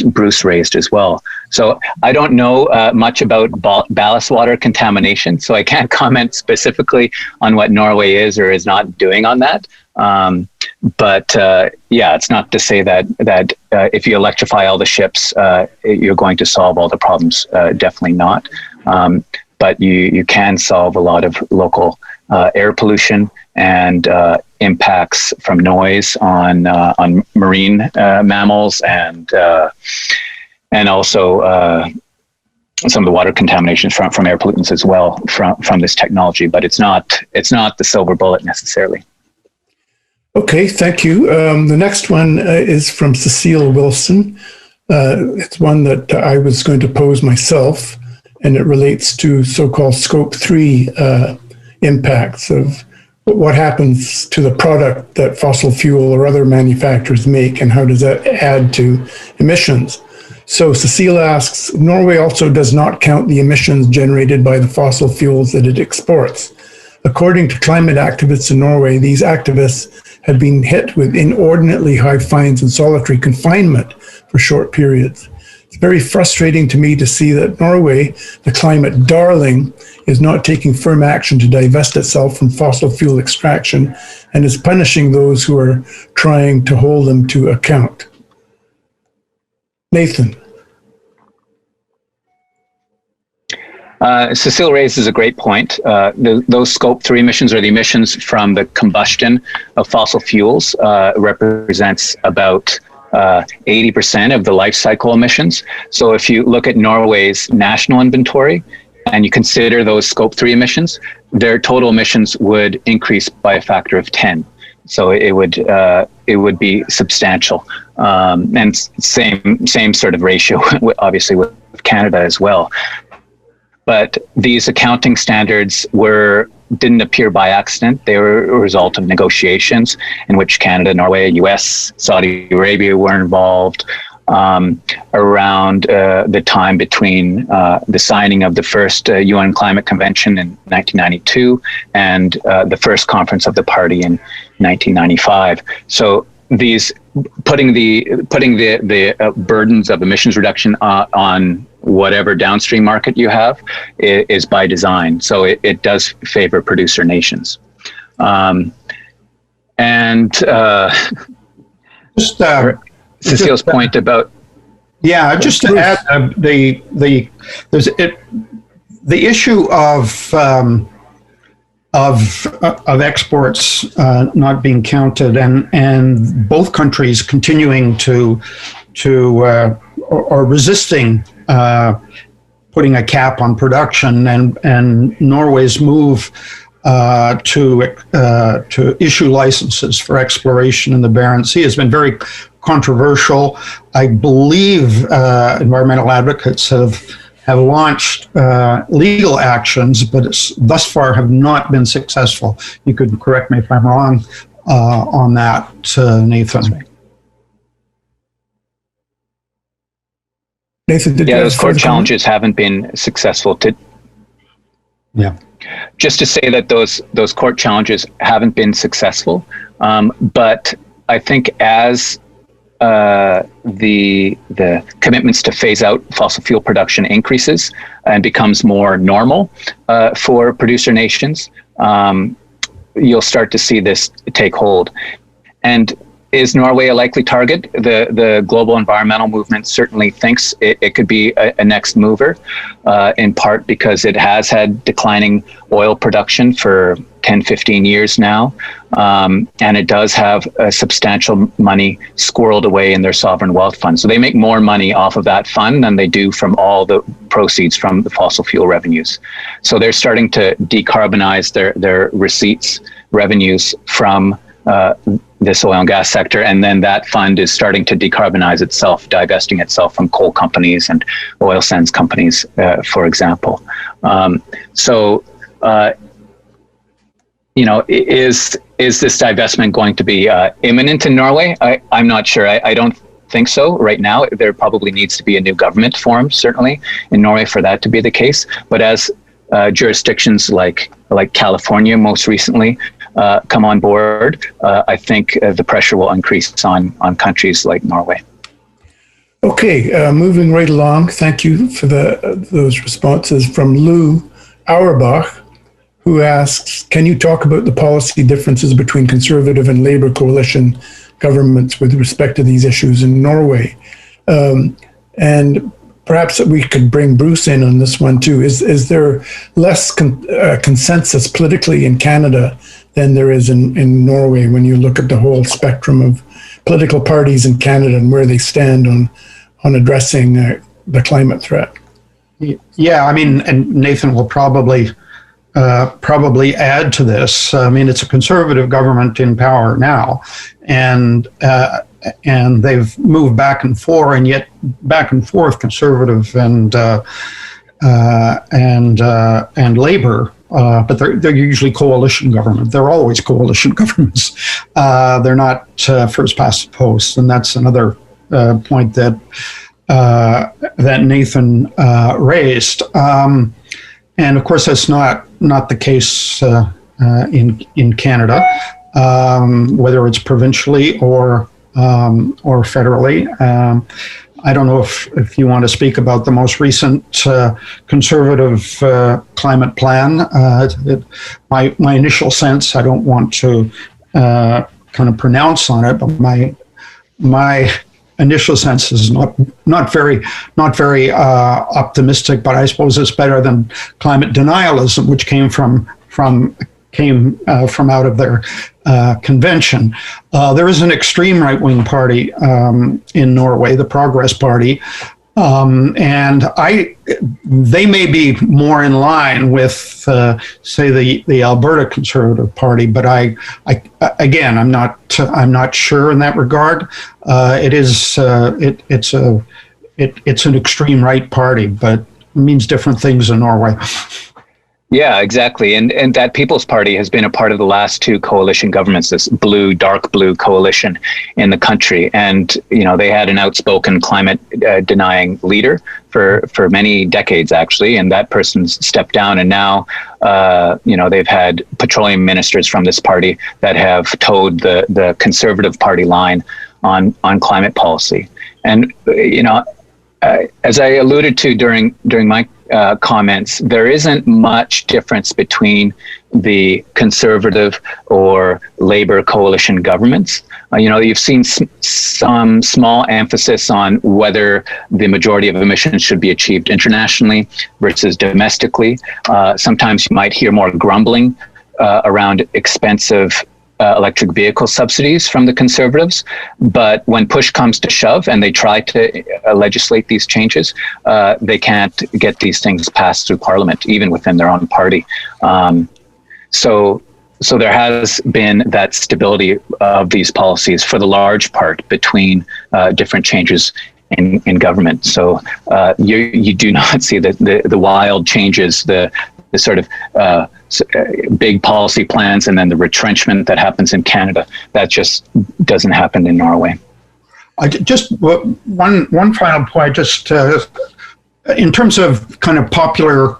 Bruce raised as well. So I don't know much about ballast water contamination, so I can't comment specifically on what Norway is or is not doing on that. But it's not to say that if you electrify all the ships, you're going to solve all the problems. Definitely not. But you can solve a lot of local air pollution and impacts from noise on marine mammals and also some of the water contaminations from air pollutants as well from this technology. But it's not the silver bullet necessarily. Okay, thank you. The next one is from Cecile Wilson. It's one that I was going to pose myself, and it relates to so-called Scope 3 impacts of what happens to the product that fossil fuel or other manufacturers make, and how does that add to emissions. So Cecile asks, Norway also does not count the emissions generated by the fossil fuels that it exports. According to climate activists in Norway, these activists had been hit with inordinately high fines and solitary confinement for short periods. It's very frustrating to me to see that Norway, the climate darling, is not taking firm action to divest itself from fossil fuel extraction and is punishing those who are trying to hold them to account. Nathan. Cecile raises a great point. Those Scope 3 emissions, or the emissions from the combustion of fossil fuels, represents about 80% of the life cycle emissions. So if you look at Norway's national inventory and you consider those Scope 3 emissions, their total emissions would increase by a factor of 10. So it would be substantial, and same sort of ratio, obviously, with Canada as well. But these accounting standards didn't appear by accident. They were a result of negotiations in which Canada, Norway, US, Saudi Arabia were involved around the time between the signing of the first UN Climate Convention in 1992 and the first Conference of the Party in 1995. So these putting the burdens of emissions reduction on whatever downstream market you have is by design. So it does favor producer nations. Cecile's point about just to add the issue of exports not being counted and both countries continuing to or resisting putting a cap on production, and Norway's move to issue licenses for exploration in the Barents Sea has been very controversial. I believe environmental advocates have launched legal actions, but thus far have not been successful. You could correct me if I'm wrong on that, Nathan. Nathan, those court challenges haven't been successful. Just to say that those court challenges haven't been successful, but I think as the commitments to phase out fossil fuel production increases and becomes more normal for producer nations, you'll start to see this take hold. And is Norway a likely target? The global environmental movement certainly thinks it could be a next mover, in part because it has had declining oil production for 10, 15 years now. And it does have substantial money squirreled away in their sovereign wealth fund. So they make more money off of that fund than they do from all the proceeds from the fossil fuel revenues. So they're starting to decarbonize their revenues from this oil and gas sector, and then that fund is starting to decarbonize itself, divesting itself from coal companies and oil sands companies, for example. Is this divestment going to be imminent in Norway? I'm not sure. I don't think so right now. There probably needs to be a new government formed, certainly, in Norway for that to be the case. But as jurisdictions like California most recently come on board, I think the pressure will increase on countries like Norway. Okay, moving right along. Thank you for those responses from Lou Auerbach, who asks, can you talk about the policy differences between Conservative and Labour coalition governments with respect to these issues in Norway? And perhaps we could bring Bruce in on this one too. Is there less consensus politically in Canada than there is in Norway when you look at the whole spectrum of political parties in Canada and where they stand on addressing the climate threat. Yeah, I mean, and Nathan will probably add to this. I mean, it's a conservative government in power now, and they've moved back and forth, and yet back and forth, conservative and Labour. But they're usually coalition government. They're always coalition governments. They're not first past the post, and that's another point that Nathan raised. And of course, that's not the case in Canada, whether it's provincially or federally. I don't know if you want to speak about the most recent conservative climate plan. My initial sense, I don't want to kind of pronounce on it, but my initial sense is not very optimistic. But I suppose it's better than climate denialism, which came from out of their convention. There is an extreme right-wing party in Norway, the Progress Party, and they may be more in line with, say, the Alberta Conservative Party. But again, I'm not sure in that regard. It's an extreme right party, but it means different things in Norway. Yeah, exactly. And that People's Party has been a part of the last two coalition governments, this dark blue coalition in the country. And, they had an outspoken climate denying leader for many decades, actually. And that person's stepped down. And now, they've had petroleum ministers from this party that have towed the Conservative Party line on climate policy. And, as I alluded to during my comments, there isn't much difference between the Conservative or Labour coalition governments. You've seen some small emphasis on whether the majority of emissions should be achieved internationally versus domestically. Sometimes you might hear more grumbling around expensive electric vehicle subsidies from the Conservatives, but when push comes to shove and they try to legislate these changes, they can't get these things passed through Parliament, even within their own party. So there has been that stability of these policies for the large part between different changes in government. So you do not see the wild changes, the sort of big policy plans, and then the retrenchment that happens in Canada. That just doesn't happen in Norway. Just one final point, just in terms of kind of popular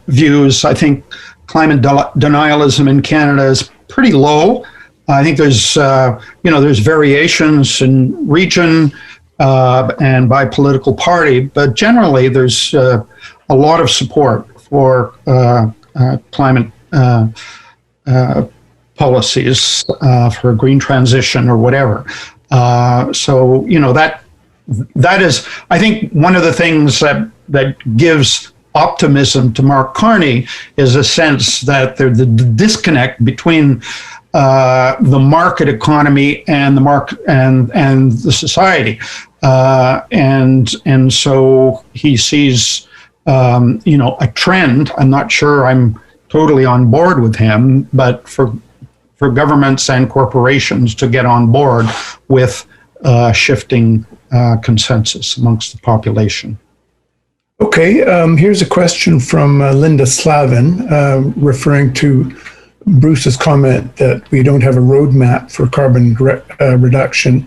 views, I think climate denialism in Canada is pretty low. I think there's variations in region and by political party, but generally there's a lot of support for climate policies, for green transition or whatever. So that is, I think, one of the things that gives optimism to Mark Carney is a sense that there's the disconnect between the market economy and and the society, and so he sees a trend. I'm not sure I'm totally on board with him, but for governments and corporations to get on board with shifting consensus amongst the population. Okay, here's a question from Linda Slavin, referring to Bruce's comment that we don't have a roadmap for carbon reduction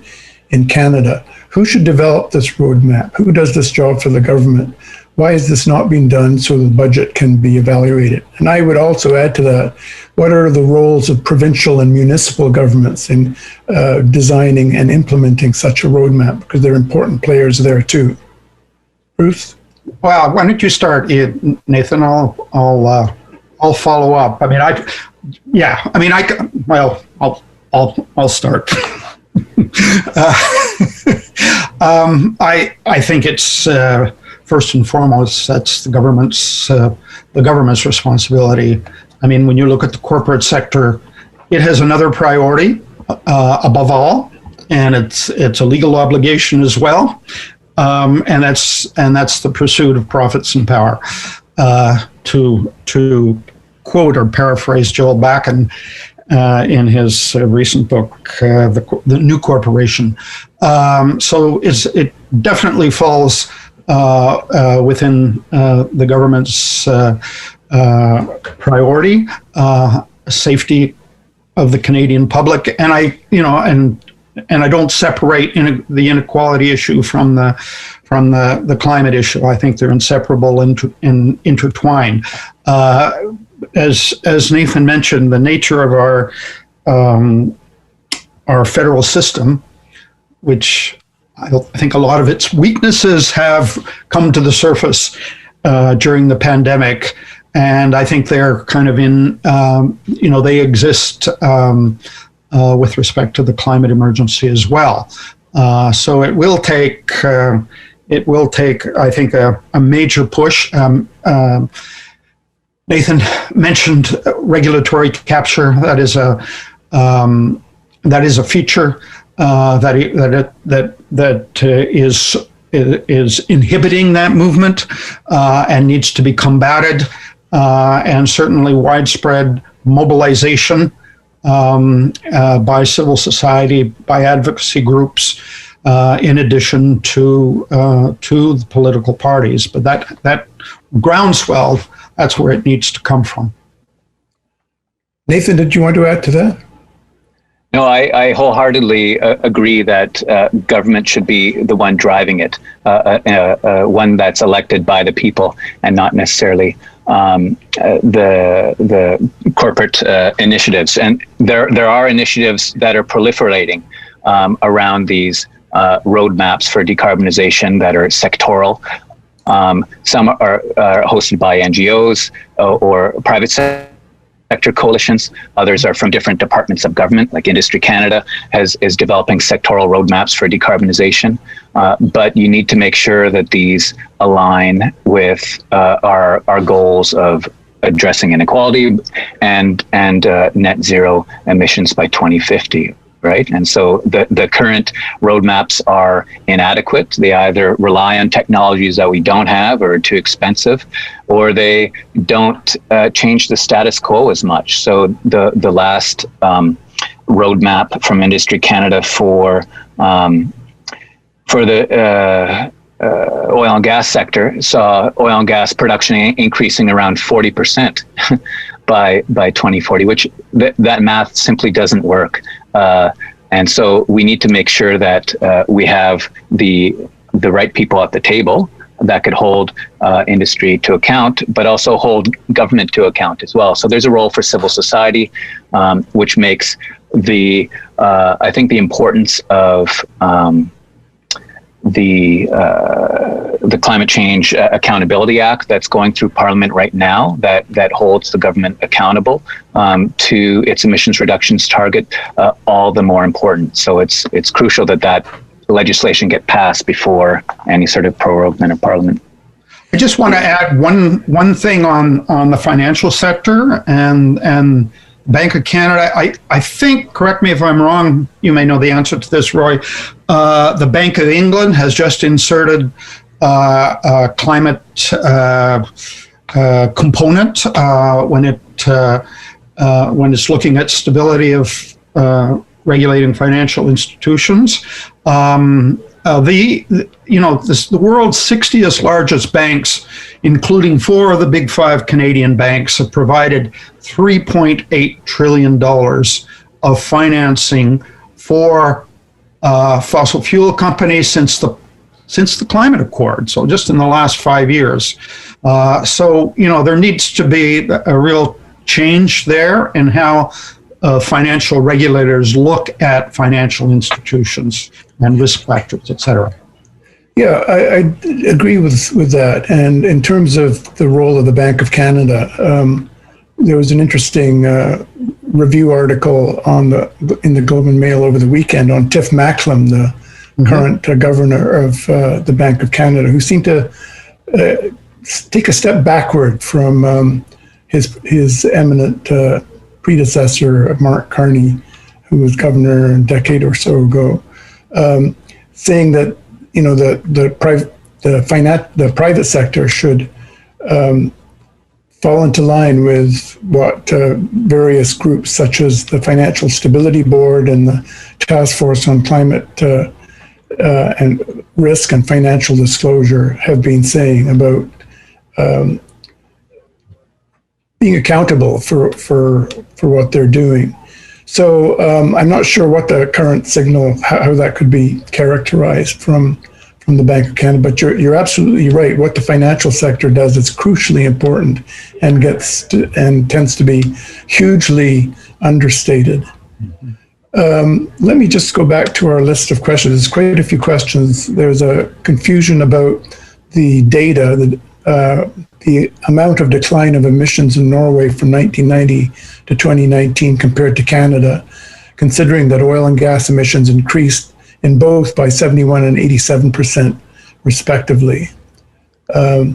in Canada. Who should develop this roadmap? Who does this job for the government? Why is this not being done so the budget can be evaluated? And I would also add to that, what are the roles of provincial and municipal governments in designing and implementing such a roadmap? Because they're important players there too. Bruce? Well, why don't you start, Nathan? I'll follow up. I mean, I'll start. I think it's first and foremost, that's the government's responsibility I mean, when you look at the corporate sector, it has another priority above all, and it's a legal obligation as well, and that's the pursuit of profits and power. To quote or paraphrase Joel Bakken in his recent book, the New Corporation. So it definitely falls within the government's priority, safety of the Canadian public, and I don't separate the inequality issue from the climate issue. I think they're inseparable and intertwined. As Nathan mentioned, the nature of our federal system, which I think a lot of its weaknesses have come to the surface during the pandemic, and I think they're kind of they exist with respect to the climate emergency as well. So it will take, I think, a major push. Nathan mentioned regulatory capture. That is a feature that is inhibiting that movement and needs to be combated, and certainly widespread mobilization by civil society, by advocacy groups, in addition to the political parties. But that groundswell, that's where it needs to come from. Nathan, did you want to add to that? No, I wholeheartedly agree that government should be the one driving it, one that's elected by the people and not necessarily the corporate initiatives. And there are initiatives that are proliferating around these roadmaps for decarbonization that are sectoral. Some are hosted by NGOs or private sector coalitions. Others are from different departments of government, like Industry Canada is developing sectoral roadmaps for decarbonization. But you need to make sure that these align with our goals of addressing inequality and net zero emissions by 2050. Right. And so the current roadmaps are inadequate. They either rely on technologies that we don't have or are too expensive, or they don't change the status quo as much. So the last roadmap from Industry Canada for the oil and gas sector saw oil and gas production increasing around 40% by 2040, which that math simply doesn't work. And so we need to make sure that we have the right people at the table that could hold industry to account, but also hold government to account as well. So there's a role for civil society, which makes I think the importance of the Climate Change Accountability Act that's going through Parliament right now that holds the government accountable to its emissions reductions target all the more important. So it's crucial that legislation get passed before any sort of proroguement of Parliament. I just want to add one thing on the financial sector and Bank of Canada. I think, correct me if I'm wrong, you may know the answer to this, Roy. The Bank of England has just inserted a climate component when it's looking at stability of regulating financial institutions. The world's 60th largest banks, including 4 of the big 5 Canadian banks, have provided $3.8 trillion of financing for fossil fuel companies since the climate accord. So just in the last 5 years. So there needs to be a real change there in how financial regulators look at financial institutions and risk factors, et cetera. Yeah, I agree with that. And in terms of the role of the Bank of Canada, there was an interesting review article in the Globe and Mail over the weekend on Tiff Macklem, the current governor of the Bank of Canada, who seemed to take a step backward from his eminent predecessor, Mark Carney, who was governor a decade or so ago, saying that the private sector should fall into line with what various groups such as the Financial Stability Board and the Task Force on Climate and Risk and Financial Disclosure have been saying about being accountable for what they're doing. So I'm not sure what the current signal, how that could be characterized from the Bank of Canada, but you're absolutely right. What the financial sector does is crucially important and tends to be hugely understated. Let me just go back to our list of questions. There's quite a few questions. There's a confusion about the data, the amount of decline of emissions in Norway from 1990 to 2019 compared to Canada, considering that oil and gas emissions increased in both by 71 and 87% respectively.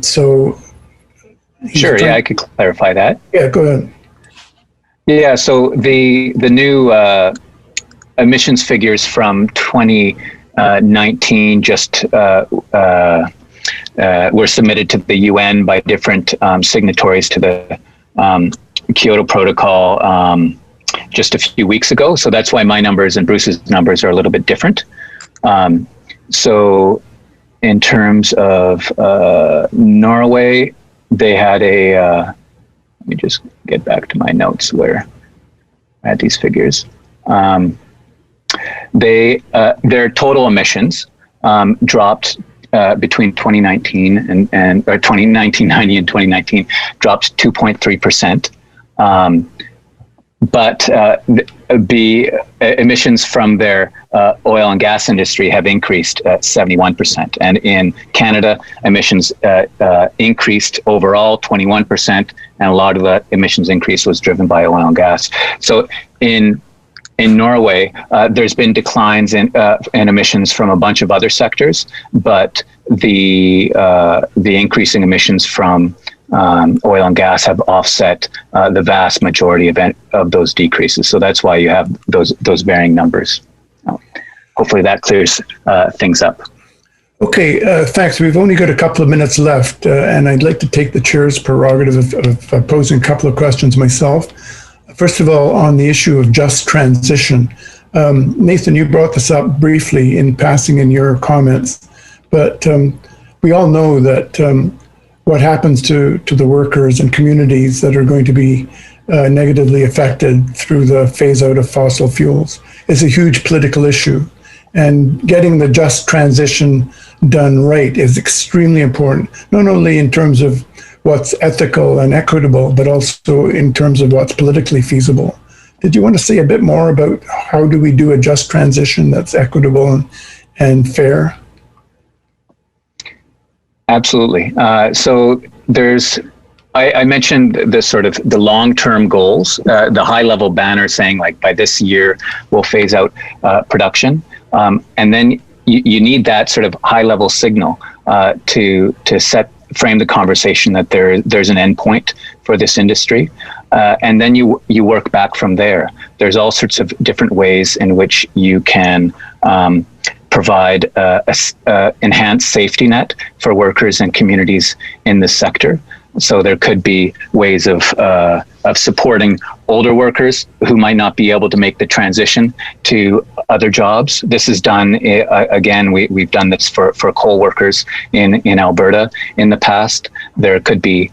Sure, yeah, I could clarify that. Yeah, go ahead. Yeah, so the new emissions figures from 2019 just were submitted to the UN by different signatories to the Kyoto Protocol just a few weeks ago. So that's why my numbers and Bruce's numbers are a little bit different. So in terms of Norway, they had let me just get back to my notes where I had these figures. Their total emissions dropped between 2019 and 1990 and 2019 dropped 2.3%. But the emissions from their oil and gas industry have increased 71%. And in Canada, emissions increased overall 21%, and a lot of the emissions increase was driven by oil and gas. So in Norway, there's been declines in emissions from a bunch of other sectors, but the increasing emissions from oil and gas have offset the vast majority of those decreases. So that's why you have those varying numbers. Hopefully that clears things up. Okay, thanks. We've only got a couple of minutes left, and I'd like to take the chair's prerogative of posing a couple of questions myself. First of all, on the issue of just transition. Nathan, you brought this up briefly in passing in your comments, but we all know that what happens to the workers and communities that are going to be negatively affected through the phase out of fossil fuels is a huge political issue. And getting the just transition done right is extremely important, not only in terms of what's ethical and equitable, but also in terms of what's politically feasible. Did you want to say a bit more about how do we do a just transition that's equitable and fair? Absolutely. So I mentioned the long-term goals, the high-level banner saying like by this year we'll phase out production, and then you need that sort of high-level signal to frame the conversation that there's an endpoint for this industry, and then you work back from there. There's all sorts of different ways in which you can provide enhanced safety net for workers and communities in this sector. So there could be ways of supporting older workers who might not be able to make the transition to other jobs. This is done, again, we've done this for coal workers in Alberta in the past. There could be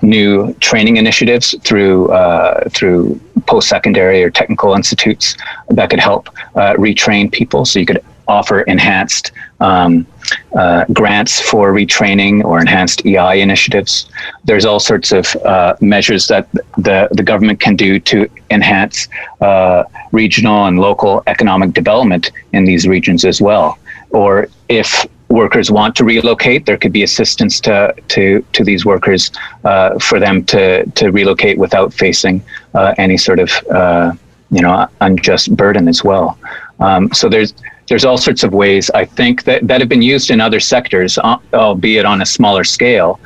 new training initiatives through post-secondary or technical institutes that could help retrain people. So you could offer enhanced grants for retraining or enhanced EI initiatives. There's all sorts of measures that the government can do to enhance regional and local economic development in these regions as well. Or if workers want to relocate, there could be assistance to these workers for them to relocate without facing any sort of unjust burden as well. So there's all sorts of ways, I think, that have been used in other sectors, albeit on a smaller scale,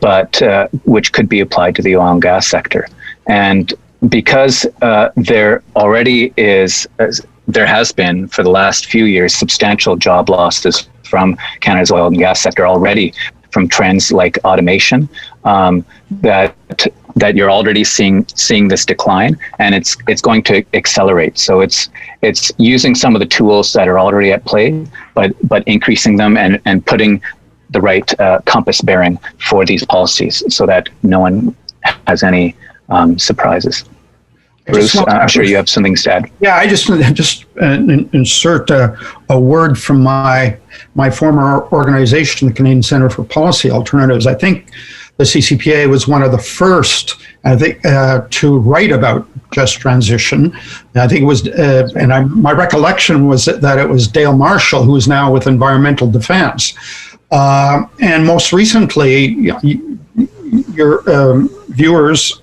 but which could be applied to the oil and gas sector. And because there already is, there has been for the last few years, substantial job losses from Canada's oil and gas sector already, from trends like automation, that you're already seeing this decline, and it's going to accelerate. So it's using some of the tools that are already at play, but increasing them and putting the right compass bearing for these policies so that no one has any surprises. Bruce, I'm sure you have something to add. Yeah, I just insert a word from my former organization, the Canadian Centre for Policy Alternatives. I think the CCPA was one of the first, I think, to write about just transition. I think it was, my recollection was that it was Dale Marshall, who is now with Environmental Defense. And most recently, your viewers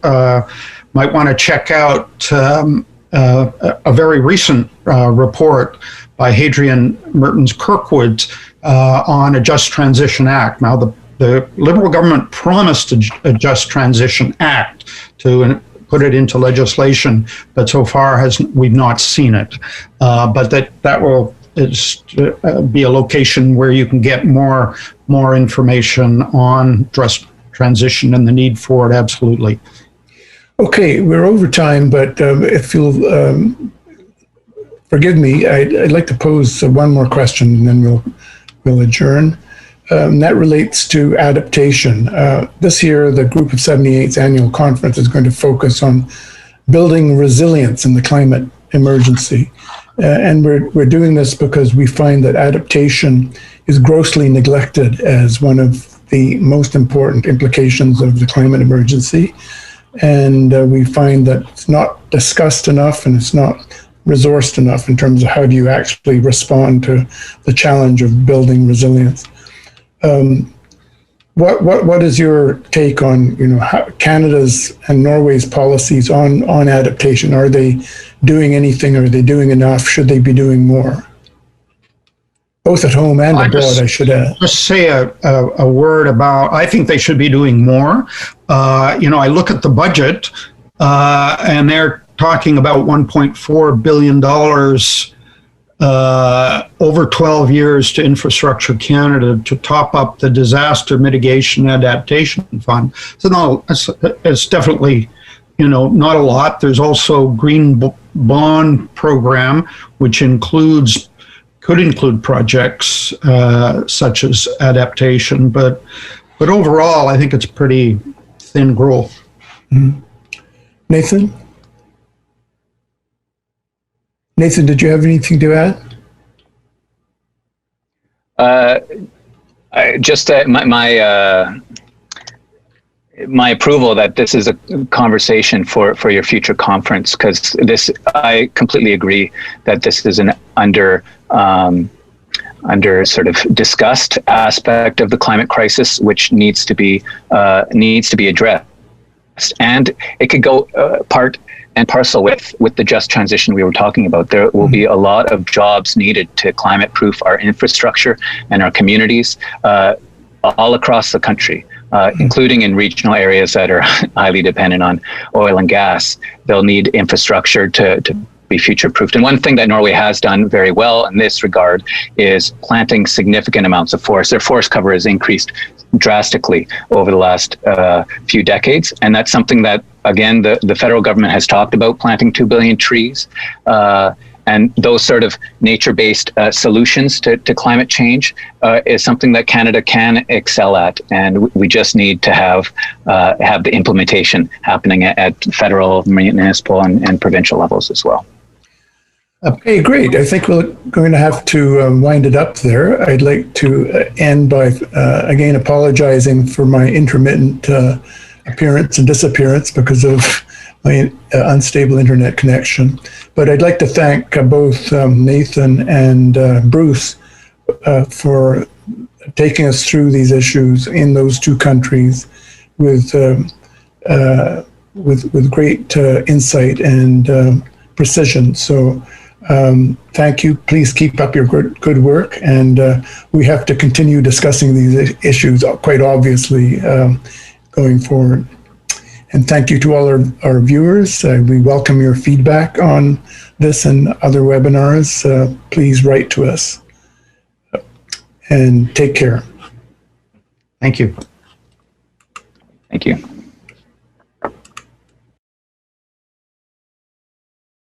might want to check out a very recent report by Hadrian Mertens-Kirkwood on a Just Transition Act. Now, the Liberal government promised a Just Transition Act to put it into legislation, but so far we've not seen it. But that will be a location where you can get more information on just transition and the need for it. Absolutely. Okay, we're over time, but if you'll forgive me, I'd like to pose one more question, and then we'll adjourn. That relates to adaptation. This year, the Group of 78's annual conference is going to focus on building resilience in the climate emergency. And we're doing this because we find that adaptation is grossly neglected as one of the most important implications of the climate emergency. And we find that it's not discussed enough, and it's not resourced enough in terms of how do you actually respond to the challenge of building resilience. What is your take on how Canada's and Norway's policies on adaptation? Are they doing anything? Are they doing enough? Should they be doing more? Both at home and abroad, I should add. Just say a word about, I think they should be doing more. I look at the budget, and they're talking about $1.4 billion over 12 years to Infrastructure Canada to top up the Disaster Mitigation Adaptation Fund. So no, it's definitely, not a lot. There's also Green Bond Program, which could include projects such as adaptation, but overall, I think it's pretty thin growth. Mm-hmm. Nathan, did you have anything to add? My approval that this is a conversation for your future conference, because I completely agree that this is an under sort of discussed aspect of the climate crisis, which needs to be addressed, and it could go part and parcel with the just transition we were talking about. There will be a lot of jobs needed to climate proof our infrastructure and our communities all across the country. Including in regional areas that are highly dependent on oil and gas. They'll need infrastructure to be future-proofed. And one thing that Norway has done very well in this regard is planting significant amounts of forest. Their forest cover has increased drastically over the last few decades. And that's something that, again, the federal government has talked about, planting 2 billion trees. And those sort of nature-based solutions to climate change is something that Canada can excel at, and we just need to have the implementation happening at federal, municipal, and provincial levels as well. Okay, great. I think we're going to have to wind it up there. I'd like to end by again apologizing for my intermittent appearance and disappearance because of my unstable internet connection. But I'd like to thank both Nathan and Bruce for taking us through these issues in those two countries with great insight and precision. So Thank you. Please keep up your good work. And we have to continue discussing these issues quite obviously going forward. And thank you to all our viewers. We welcome your feedback on this and other webinars. Please write to us. And take care. Thank you. Thank you.